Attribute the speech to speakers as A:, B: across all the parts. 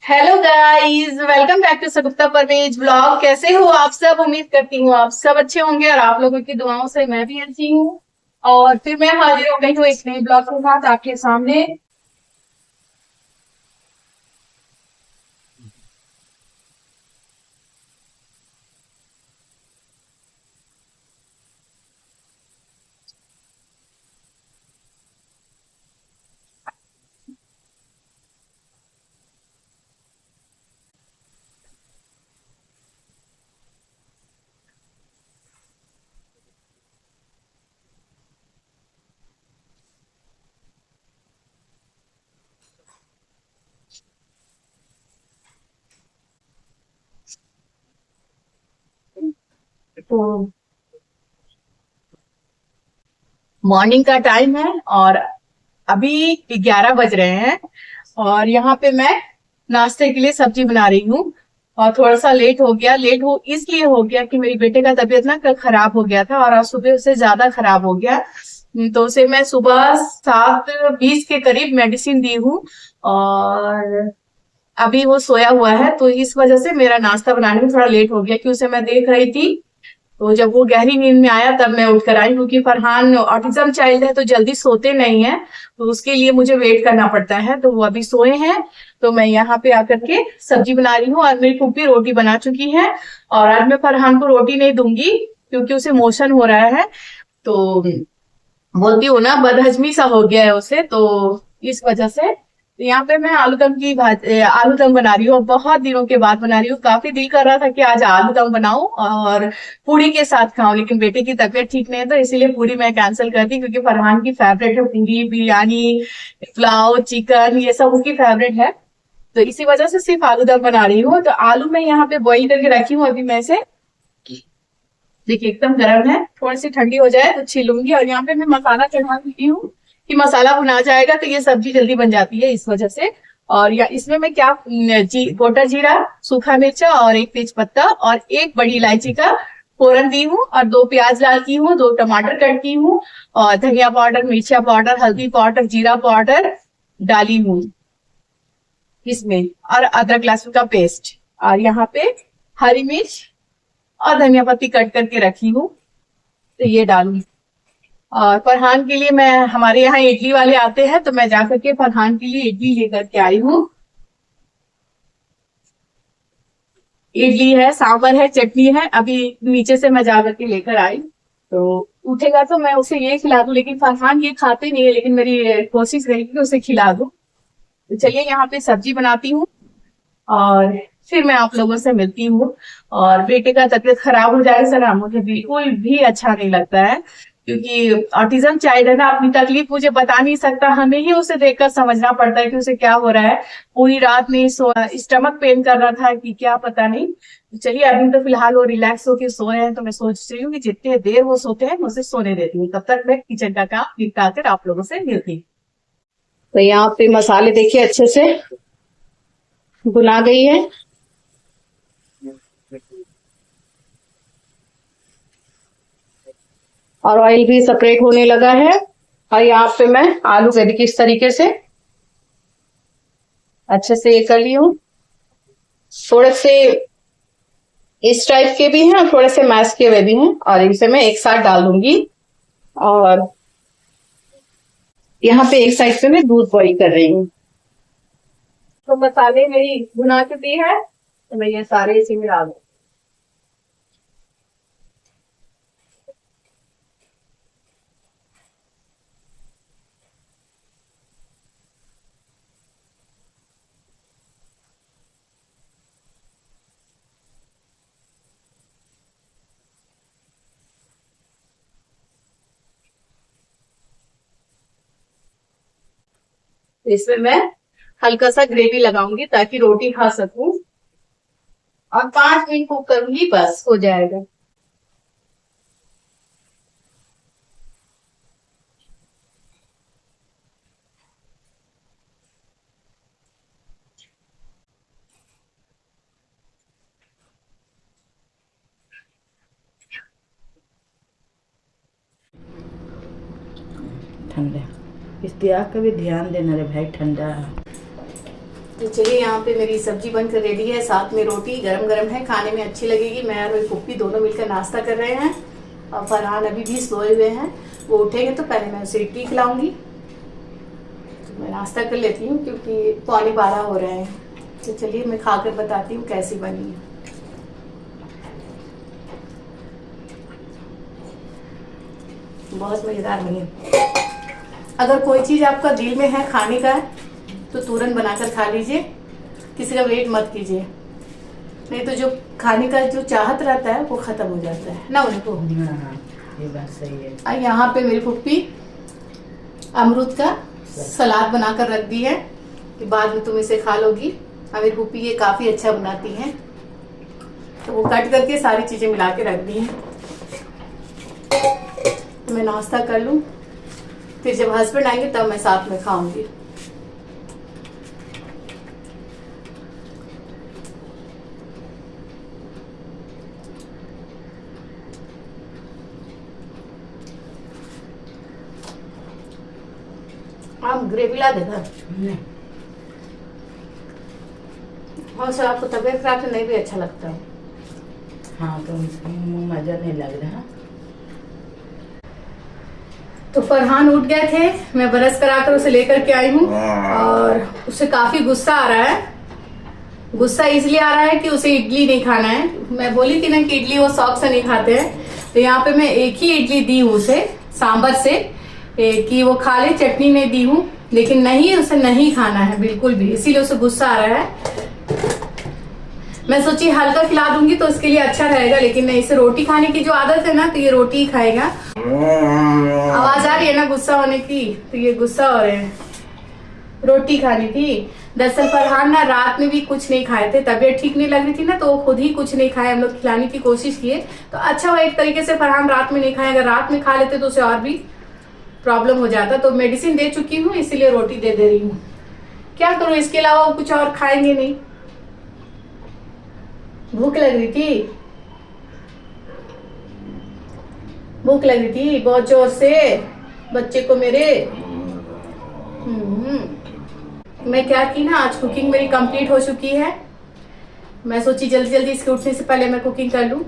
A: Hello guys, welcome back to Sagufta Parvez blog. कैसे हो आप सब? उम्मीद करती हूँ आप सब अच्छे होंगे और आप लोगों की दुआओं से मैं भी अच्छी हूँ। और फिर मैं हाजिर हो गई हूँ एक नए ब्लॉग के साथ आपके सामने। तो मॉर्निंग का टाइम है और अभी 11 बज रहे हैं। और यहाँ पे मैं नाश्ते के लिए सब्जी बना रही हूँ। और थोड़ा सा लेट हो गया। लेट हो इसलिए हो गया कि मेरी बेटे का तबीयत ना कल खराब हो गया था और आज सुबह उससे ज्यादा खराब हो गया। तो उसे मैं सुबह 7:20 के करीब मेडिसिन दी हूँ। और अभी वो सोया हुआ है, तो इस वजह से मेरा नाश्ता बनाने में थोड़ा लेट हो गया कि उसे मैं देख रही थी। तो जब वो गहरी नींद में आया तब मैं उठकर आई, क्योंकि फरहान ऑटिज्म चाइल्ड है तो जल्दी सोते नहीं है। तो उसके लिए मुझे वेट करना पड़ता है। तो वो अभी सोए हैं। तो मैं यहाँ पे आकर के सब्जी बना रही हूँ और मेरी फूफी रोटी बना चुकी है। और आज मैं फरहान को रोटी नहीं दूंगी क्योंकि उसे मोशन हो रहा है। तो बोलती हूँ ना, बदहजमी सा हो गया है उसे, तो इस वजह से। तो यहाँ पे मैं आलू दम बना रही हूँ और बहुत दिनों के बाद बना रही हूँ। काफी दिल कर रहा था कि आज आलू दम बनाऊं और पूरी के साथ खाऊं, लेकिन बेटे की तबीयत ठीक नहीं है तो इसीलिए पूरी मैं कैंसिल कर दी, क्योंकि फरहान की फेवरेट है पूरी, बिरयानी, पुलाव, चिकन, ये सब उसकी फेवरेट है। तो इसी वजह से सिर्फ आलू दम बना रही हूँ। तो आलू मैं यहाँ पे बॉईल करके रखी हूँ। अभी मैं इसे, देखिए एकदम गर्म है, थोड़ी सी ठंडी हो जाए तो छीलूंगी। और यहाँ पे मैं मसाला चढ़ा देती हूँ कि मसाला भुना जाएगा तो ये सब्जी जल्दी बन जाती है, इस वजह से। और या इसमें मैं क्या, गोटा जीरा, सूखा मिर्चा और एक तेज पत्ता और एक बड़ी इलायची का फोरन दी हूँ और 2 प्याज डाल की हूँ, 2 टमाटर कट की हूँ और धनिया पाउडर, मिर्चा पाउडर, हल्दी पाउडर, जीरा पाउडर डाली हूँ इसमें। और अदरक लहसुन का पेस्ट। और यहाँ पे हरी मिर्च और धनिया पत्ती कट करके रखी हूँ, तो ये डालूंगी। और फरहान के लिए मैं, हमारे यहाँ इडली वाले आते हैं तो मैं जाकर के फरहान के लिए इडली लेकर के आई हूँ। इडली है, सांभर है, चटनी है। अभी नीचे से मैं जाकर के लेकर आई। तो उठेगा तो मैं उसे ये खिला दूं, लेकिन फरहान ये खाते नहीं है, लेकिन मेरी कोशिश रहेगी कि उसे खिला दूं। तो चलिए यहाँ पे सब्जी बनाती हूँ और फिर मैं आप लोगों से मिलती हूँ। और बेटे का तबीयत खराब हो जाए सर, मुझे बिल्कुल भी अच्छा नहीं लगता है, क्योंकि ऑटिज्म चाइल्ड है ना, अपनी तकलीफ मुझे बता नहीं सकता, हमें ही उसे देखकर समझना पड़ता है कि उसे क्या हो रहा है। पूरी रात नहीं सोया, स्टमक पेन कर रहा था कि क्या पता नहीं। तो चलिए अभी तो फिलहाल वो रिलैक्स होके सोए हैं, तो मैं सोच रही हूँ कि जितनी देर वो सोते हैं मैं उसे सोने देती हूँ, तब तक मैं किचन का काम निपटा कर आप लोगों से मिलती हूँ। तो यहाँ पे मसाले देखिए अच्छे से भुना गई है और ऑयल भी सेपरेट होने लगा है। और यहाँ पे मैं आलू को देखिए इस तरीके से अच्छे से ये कर ली हूँ। थोड़े से इस टाइप के भी हैं और थोड़े से मैश किए हुए भी हैं, और इसे मैं एक साथ डाल दूंगी। और यहाँ पे एक साइड पे मैं दूध बॉईल कर रही हूँ। तो मसाले मेरी भुना चुकी है, तो मैं ये सारे इसी में डाल दूँ। इसमें मैं हल्का सा ग्रेवी लगाऊंगी ताकि रोटी खा सकूं। और 5 मिनट कुक करूंगी, बस हो जाएगा।
B: ठंडे इश्तियाक का भी ध्यान देना रे भाई, ठंडा है।
A: तो चलिए यहाँ पे मेरी सब्जी बनकर रेडी है, साथ में रोटी गरम गरम है, खाने में अच्छी लगेगी। मैं और मेरी पुप्पी दोनों मिलकर नाश्ता कर रहे हैं और फरहान अभी भी सोए हुए हैं। वो उठेंगे तो पहले मैं उसे इडली खिलाऊंगी। तो मैं नाश्ता कर लेती हूँ क्योंकि 11:15 हो रहे हैं। तो चलिए मैं खाकर बताती हूँ कैसी बनी है। बहुत मज़ेदार बनी। अगर कोई चीज़ आपका दिल में है खाने का तो तुरंत बनाकर खा लीजिए, किसी का वेट मत कीजिए, नहीं तो जो खाने का जो चाहत रहता है वो खत्म हो जाता है ना उनको।
B: हाँ, ये बात सही है।
A: और यहाँ पे मेरी पुप्पी अमरूद का सलाद बनाकर रख दी है कि बाद में तुम इसे खा लोगी। और मेरी पुप्पी ये काफ़ी अच्छा बनाती है, तो वो कट करके सारी चीज़ें मिला के रख दी हैं। तो मैं नाश्ता कर लूँ, फिर जब हस्बैंड आएंगे तब मैं साथ में खाऊंगी। आप ग्रेवी ला देगा
B: नहीं।
A: और सर आपको तबीयत खराब से नहीं भी अच्छा लगता है।
B: हाँ तो मुँह मजा नहीं लग रहा।
A: तो फरहान उठ गए थे, मैं ब्रश कराकर उसे लेकर के आई हूँ और उसे काफी गुस्सा आ रहा है। गुस्सा इसलिए आ रहा है कि उसे इडली नहीं खाना है। मैं बोली थी ना कि इडली वो शौक से नहीं खाते हैं, तो यहाँ पे मैं एक ही इडली दी हूँ उसे सांबर से कि वो खा ले, चटनी नहीं दी हूँ, लेकिन नहीं, उसे नहीं खाना है बिल्कुल भी, इसीलिए उसे गुस्सा आ रहा है। मैं सोची हल्का खिला दूंगी तो उसके लिए अच्छा रहेगा, लेकिन नहीं, इसे रोटी खाने की जो आदत है ना तो ये रोटी ही खाएगा। आवाज आ रही है ना गुस्सा होने की, तो ये गुस्सा हो रहे हैं रोटी खाने की। दरअसल फरहान ना रात में भी कुछ नहीं खाए थे, तबीयत ठीक नहीं लग रही थी ना, तो वो खुद ही कुछ नहीं खाए। हम लोग खिलाने की कोशिश किए तो अच्छा हुआ एक तरीके से फरहान रात में नहीं खाए। अगर रात में खा लेते तो उसे और भी प्रॉब्लम हो जाता। तो मेडिसिन दे चुकी हूँ, इसीलिए रोटी दे रही हूँ। क्या करूँ, इसके अलावा वो कुछ और खाएंगे नहीं। भूख लग रही थी, भूख लग रही थी बहुत जोर से बच्चे को मेरे। मैं क्या की ना, आज कुकिंग मेरी कंप्लीट हो चुकी है। मैं सोची जल्दी जल्दी इसके उठने से पहले मैं कुकिंग कर लूं,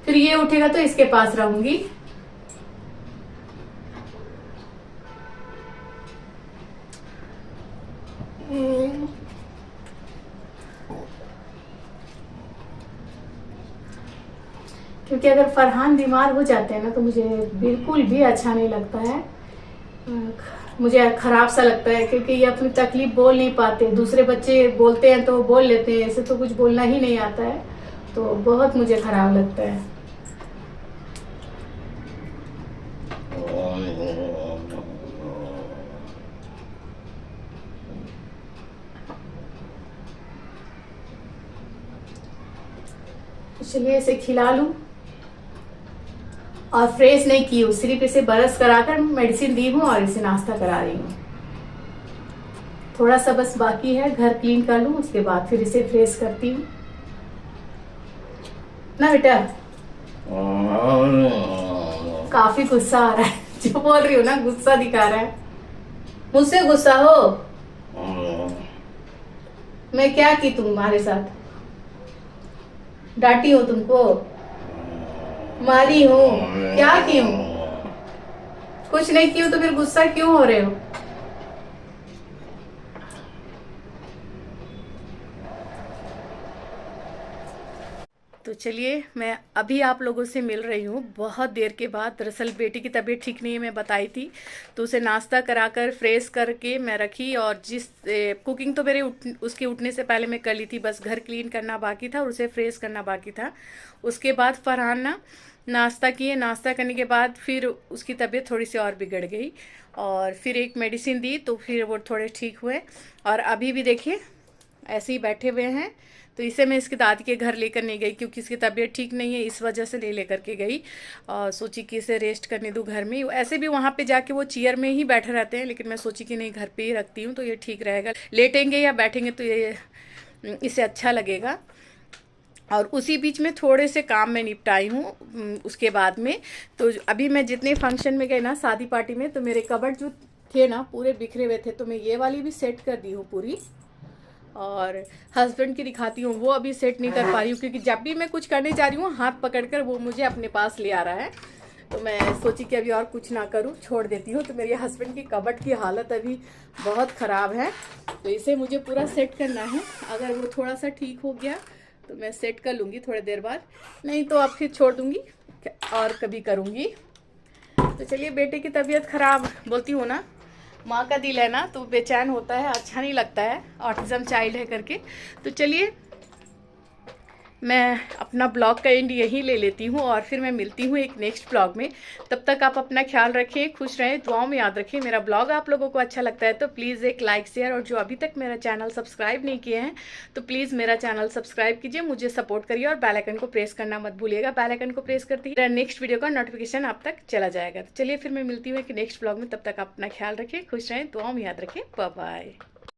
A: फिर ये उठेगा तो इसके पास रहूंगी। क्योंकि अगर फरहान बीमार हो जाते हैं ना तो मुझे बिल्कुल भी अच्छा नहीं लगता है, मुझे खराब सा लगता है, क्योंकि ये अपनी तकलीफ बोल नहीं पाते। दूसरे बच्चे बोलते हैं तो बोल लेते हैं, ऐसे तो कुछ बोलना ही नहीं आता है, तो बहुत मुझे खराब लगता है। चलिए इसे खिला लूं। और फ्रेश नहीं की हूँ, सिर्फ इसे ब्रश कराकर मेडिसिन दी हूँ और इसे नाश्ता करा रही हूँ। थोड़ा सा बस बाकी है, घर क्लीन कर लूँ, उसके बाद फिर इसे फ्रेश करती हूँ ना बेटा। काफी गुस्सा आ रहा है, जो बोल रही हूँ ना गुस्सा दिखा रहा है। मुझसे गुस्सा हो? मैं क्या की तुम्हारे साथ? डांटी हो तुमको? मारी हूँ? क्या की हूँ? कुछ नहीं की हूँ तो फिर गुस्सा क्यों हो रहे हो? तो चलिए मैं अभी आप लोगों से मिल रही हूँ बहुत देर के बाद। दरअसल बेटी की तबीयत ठीक नहीं है, मैं बताई थी, तो उसे नाश्ता कराकर फ्रेश करके मैं रखी। और कुकिंग तो मेरे उसके उठने से पहले मैं कर ली थी, बस घर क्लीन करना बाकी था और उसे फ्रेश करना बाकी था। उसके बाद फरहान ना नाश्ता किए, नाश्ता करने के बाद फिर उसकी तबीयत थोड़ी सी और बिगड़ गई और फिर एक मेडिसिन दी तो फिर वो थोड़े ठीक हुए। और अभी भी देखिए ऐसे ही बैठे हुए हैं। तो इसे मैं इसकी दादी के घर लेकर नहीं गई क्योंकि इसकी तबीयत ठीक नहीं है, इस वजह से लेकर के गई और सोची कि इसे रेस्ट करने दूँ घर में। ऐसे भी वहाँ पे जाके वो चेयर में ही बैठे रहते हैं, लेकिन मैं सोची कि नहीं घर पे ही रखती हूँ तो ये ठीक रहेगा। लेटेंगे या बैठेंगे तो ये इसे अच्छा लगेगा। और उसी बीच में थोड़े से काम मैं निपटाई हूँ उसके बाद में। तो अभी मैं जितने फंक्शन में गई ना शादी पार्टी में, तो मेरे कबर्ड जो थे ना पूरे बिखरे हुए थे, तो मैं ये वाली भी सेट कर दी हूँ पूरी। और हस्बैंड की दिखाती हूँ, वो अभी सेट नहीं कर पा रही हूँ क्योंकि जब भी मैं कुछ करने जा रही हूँ हाथ पकड़कर वो मुझे अपने पास ले आ रहा है। तो मैं सोची कि अभी और कुछ ना करूँ, छोड़ देती हूँ। तो मेरे हस्बैंड की कबर्ड की हालत अभी बहुत ख़राब है, तो इसे मुझे पूरा सेट करना है। अगर वो थोड़ा सा ठीक हो गया तो मैं सेट कर लूँगी थोड़ी देर बाद, नहीं तो अब फिर छोड़ दूँगी और कभी करूँगी। तो चलिए, बेटे की तबीयत ख़राब, बोलती हूँ ना माँ का दिल है ना तो बेचैन होता है, अच्छा नहीं लगता है, ऑटिज़म चाइल्ड है करके। तो चलिए मैं अपना ब्लॉग का एंड यहीं ले लेती हूँ और फिर मैं मिलती हूँ एक नेक्स्ट ब्लॉग में। तब तक आप अपना ख्याल रखें, खुश रहें, दुआओं में याद रखें। मेरा ब्लॉग आप लोगों को अच्छा लगता है तो प्लीज़ एक लाइक शेयर, और जो अभी तक मेरा चैनल सब्सक्राइब नहीं किए हैं तो प्लीज़ मेरा चैनल सब्सक्राइब कीजिए, मुझे सपोर्ट करिए और बेल आइकन को प्रेस करना मत भूलिएगा। बेल आइकन को प्रेस करते ही नेक्स्ट वीडियो का नोटिफिकेशन आप तक चला जाएगा। तो चलिए फिर मैं मिलती हूँ एक नेक्स्ट ब्लॉग में, तब तक आप अपना ख्याल रखें, खुश रहें, दुआओं में याद रखें। Bye bye.